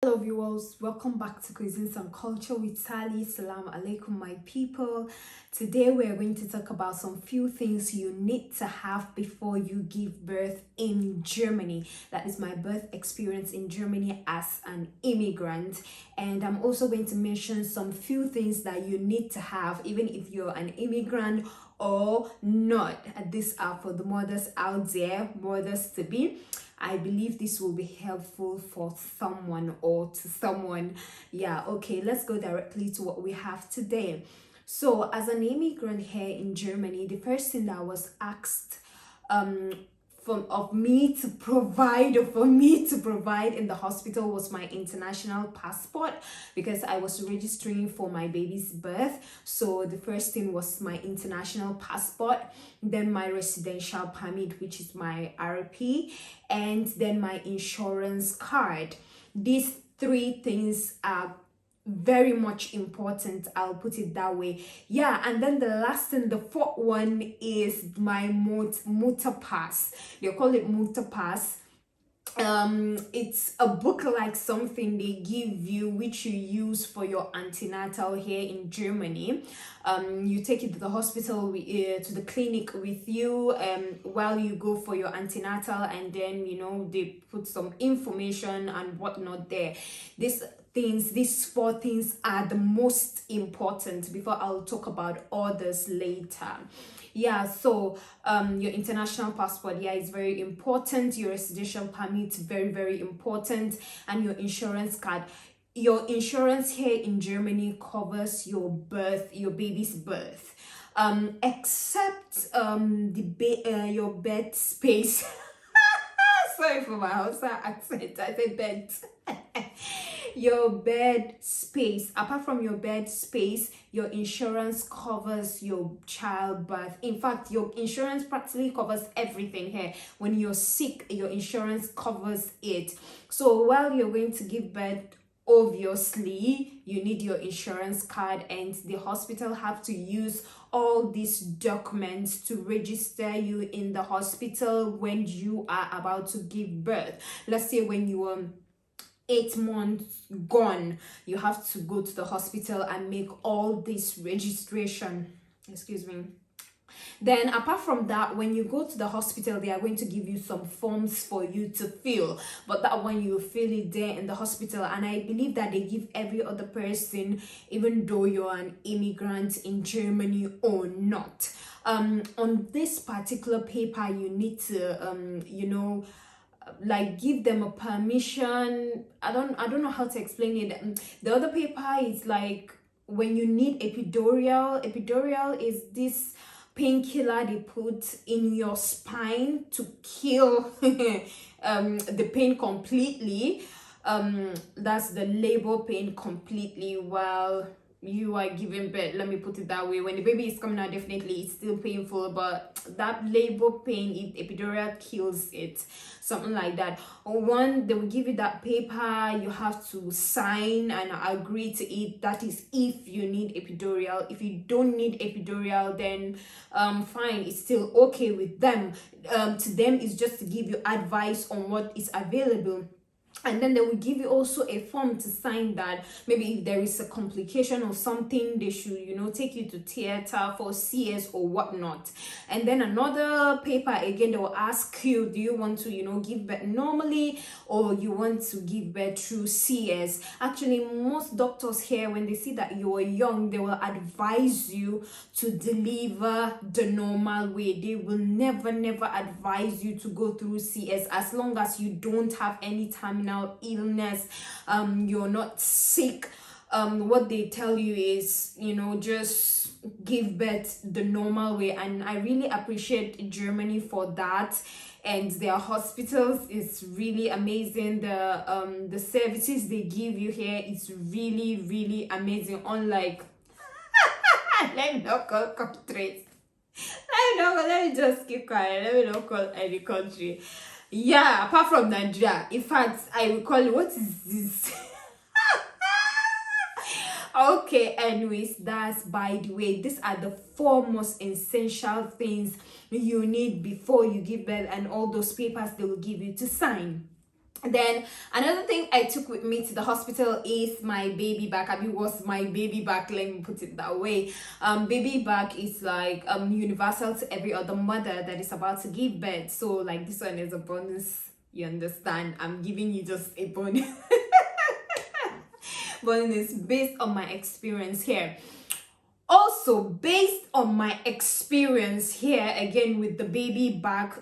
Hello viewers, welcome back to Cuisines and Culture with Sally. Salam alaikum my people. Today we are going to talk about some few things you need to have before you give birth in Germany. That is my birth experience in Germany as an immigrant, and I'm also going to mention some few things that you need to have even if you're an immigrant or not. These are for the mothers out there, mothers to be. I believe this will be helpful for someone or to someone. Yeah, okay, let's go directly to what we have today. So, as an immigrant here in Germany, the first thing that was asked for me to provide in the hospital was my international passport, because I was registering for my baby's birth. So the first thing was my international passport, then my residential permit, which is my RP, and then my insurance card. These three things are very much important, I'll put it that way. Yeah, and then the last thing, the fourth one, is my motor pass. They call it motor pass. It's a book like something they give you, which you use for your antenatal here in Germany. You take it to the hospital, to the clinic with you while you go for your antenatal, and then they put some information and whatnot there. These four things are the most important, before I'll talk about others later. Yeah, so your international passport, yeah, is very important. Your residential permit, very, very important. And your insurance card. Your insurance here in Germany covers your baby's birth, except your bed space. Sorry for my Hausa accent, I said bed. Your bed space. Apart from your bed space, your insurance covers your childbirth. In fact, your insurance practically covers everything here. When you're sick, your insurance covers it. So while you're going to give birth, obviously you need your insurance card, and the hospital have to use all these documents to register you in the hospital when you are about to give birth. Let's say when you are 8 months gone, you have to go to the hospital and make all this registration. Excuse me. Then apart from that, when you go to the hospital, they are going to give you some forms for you to fill, but that one you fill it there in the hospital. And I believe that they give every other person, even though you're an immigrant in Germany or not. On this particular paper, you need to like give them a permission. I don't know how to explain it. The other paper is like when you need epidural is this painkiller they put in your spine to kill the pain completely. That's the labor pain completely while you are giving birth. Let me put it that way. When the baby is coming out, definitely it's still painful, but that labor pain, epidural kills it, something like that. Or one, they will give you that paper, you have to sign and agree to it. That is if you need epidural. If you don't need epidural, then fine, it's still okay with them. To them, it's just to give you advice on what is available. And then they will give you also a form to sign that maybe if there is a complication or something, they should, take you to theater for CS or whatnot. And then another paper, again, they will ask you, do you want to, give birth normally, or you want to give birth through CS? Actually, most doctors here, when they see that you are young, they will advise you to deliver the normal way. They will never advise you to go through CS, as long as you don't have any terminal illness, you're not sick. What they tell you is, just give birth the normal way. And I really appreciate Germany for that, and their hospitals is really amazing. The services they give you here is really amazing, unlike let me not call countries. Let me just keep quiet. Let me not call any country. Yeah, apart from Nigeria. In fact, I will call it, what is this? Okay, anyways, that's by the way. These are the 4 most essential things you need before you give birth, and all those papers they will give you to sign. Then another thing I took with me to the hospital is my baby bag. I mean, was my baby bag, let me put it that way. Baby bag is like universal to every other mother that is about to give birth. So like this one is a bonus, you understand? I'm giving you just a bonus. Bonus based on my experience here. Also, based on my experience here, again with the baby bag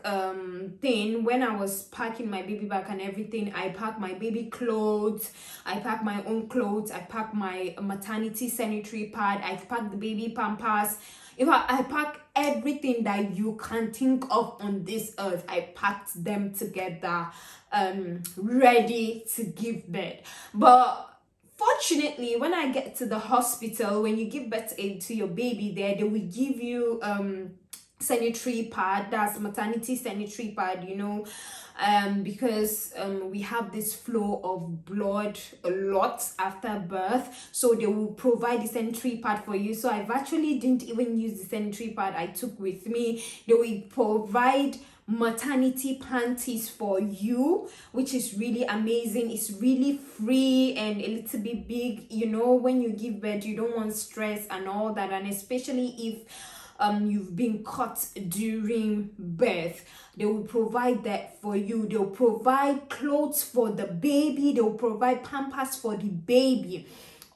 thing, when I was packing my baby bag and everything, I packed my baby clothes, I packed my own clothes, I packed my maternity sanitary pad, I packed the baby pampers. In fact, I packed everything that you can think of on this earth. I packed them together, ready to give birth. But fortunately, when I get to the hospital, when you give birth to your baby there, they will give you sanitary pad, that's maternity sanitary pad, you know, because we have this flow of blood a lot after birth, so they will provide the sanitary pad for you. So I've actually didn't even use the sanitary pad I took with me. They will provide maternity panties for you, which is really amazing. It's really free and a little bit big, you know. When you give birth, you don't want stress and all that, and especially if you've been cut during birth, they will provide that for you. They'll provide clothes for the baby, they'll provide pampers for the baby,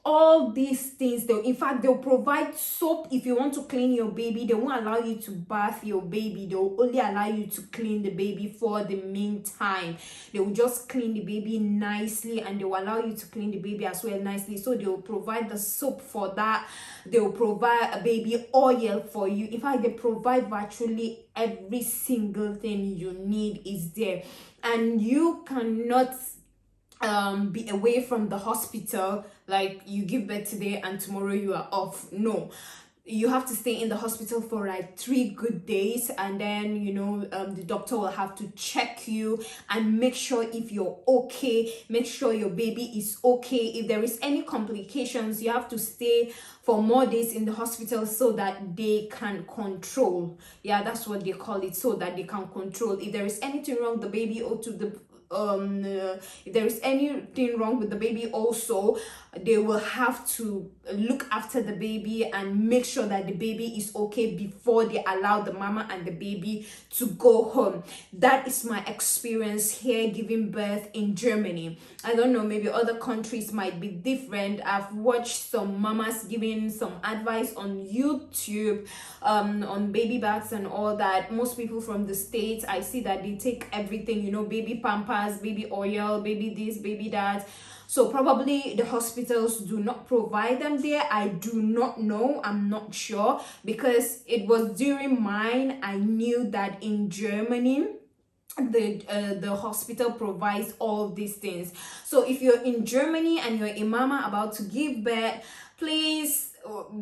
all these things. In fact, they'll provide soap if you want to clean your baby. They won't allow you to bath your baby. They'll only allow you to clean the baby for the meantime. They will just clean the baby nicely, and they will allow you to clean the baby as well nicely. So they will provide the soap for that. They will provide a baby oil for you. In fact, they provide virtually every single thing you need is there, and you cannot be away from the hospital like you give birth today and tomorrow you are off. No, you have to stay in the hospital for like 3 good days, and then you know the doctor will have to check you and make sure if you're okay, make sure your baby is okay. If there is any complications, you have to stay for more days in the hospital so that they can control. Yeah, that's what they call it, so that they can control if there is anything wrong with the baby, or to the if there is anything wrong with the baby also, they will have to look after the baby and make sure that the baby is okay before they allow the mama and the baby to go home. That is my experience here giving birth in Germany. I don't know, maybe other countries might be different. I've watched some mamas giving some advice on YouTube on baby bags and all that. Most people from the States, I see that they take everything, you know, baby pampers, baby oil, baby this, baby that. So probably the hospitals do not provide them there. I do not know, I'm not sure, because it was during mine I knew that in Germany the hospital provides all these things. So if you're in Germany and you're a mama about to give birth, please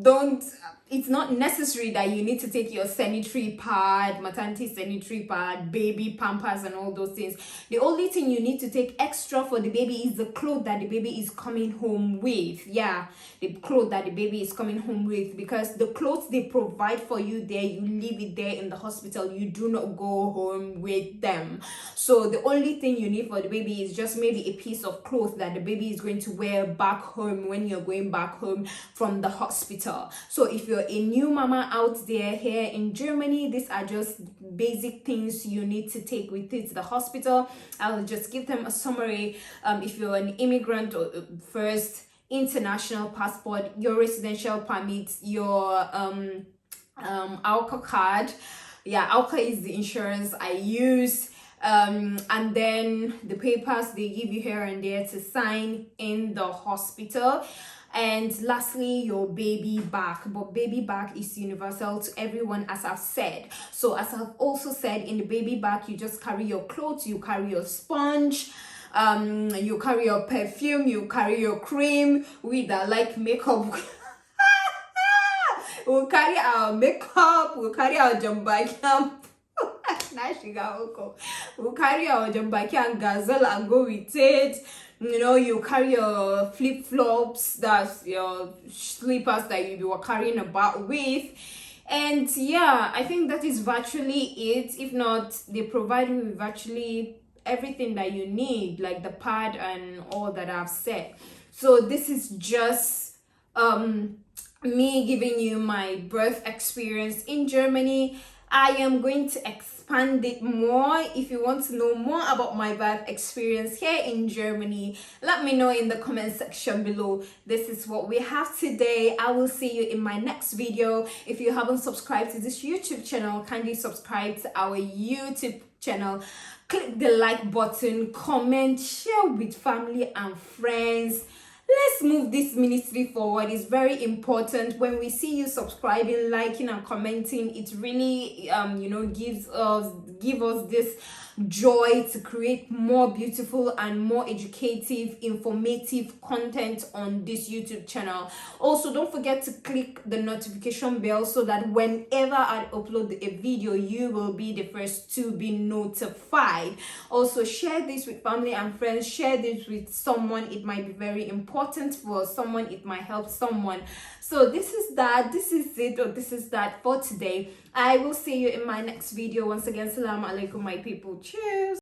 don't, it's not necessary that you need to take your sanitary pad, maternity sanitary pad, baby pampers and all those things. The only thing you need to take extra for the baby is the clothes that the baby is coming home with. Yeah, the clothes that the baby is coming home with, because the clothes they provide for you there, you leave it there in the hospital, you do not go home with them. So the only thing you need for the baby is just maybe a piece of cloth that the baby is going to wear back home when you're going back home from the hospital. So if you're a new mama out there here in Germany, these are just basic things you need to take with you to the hospital. I'll just give them a summary. If you're an immigrant, or first international passport, your residential permit, your ALCA card. Yeah, ALCA is the insurance I use. And then the papers they give you here and there to sign in the hospital. And lastly, your baby bag. But baby bag is universal to everyone, as I've said. So as I've also said, in the baby bag, you just carry your clothes, you carry your sponge, you carry your perfume, you carry your cream. We that like makeup, we'll carry our makeup, we'll carry our jambaki. We'll carry our jambaki and gazelle and go with it. You know, you carry your flip-flops, that's your slippers that you were carrying about with. And yeah, I think that is virtually it. If not, they provide you with virtually everything that you need, like the pad and all that I've said. So this is just me giving you my birth experience in Germany. I am going to expand it more. If you want to know more about my birth experience here in Germany, let me know in the comment section below. This is what we have today. I will see you in my next video. If you haven't subscribed to this YouTube channel, kindly subscribe to our YouTube channel. Click the like button, comment, share with family and friends. Let's move this ministry forward. It's very important. When we see you subscribing, liking and commenting, it really give us this joy to create more beautiful and more educative, informative content on this YouTube channel. Also, don't forget to click the notification bell so that whenever I upload a video, you will be the first to be notified. Also, share this with family and friends. Share this with someone. It might be very important for someone. It might help someone. So this is it, or this is that for today. I will see you in my next video. Once again, salam alaikum, my people. Cheers.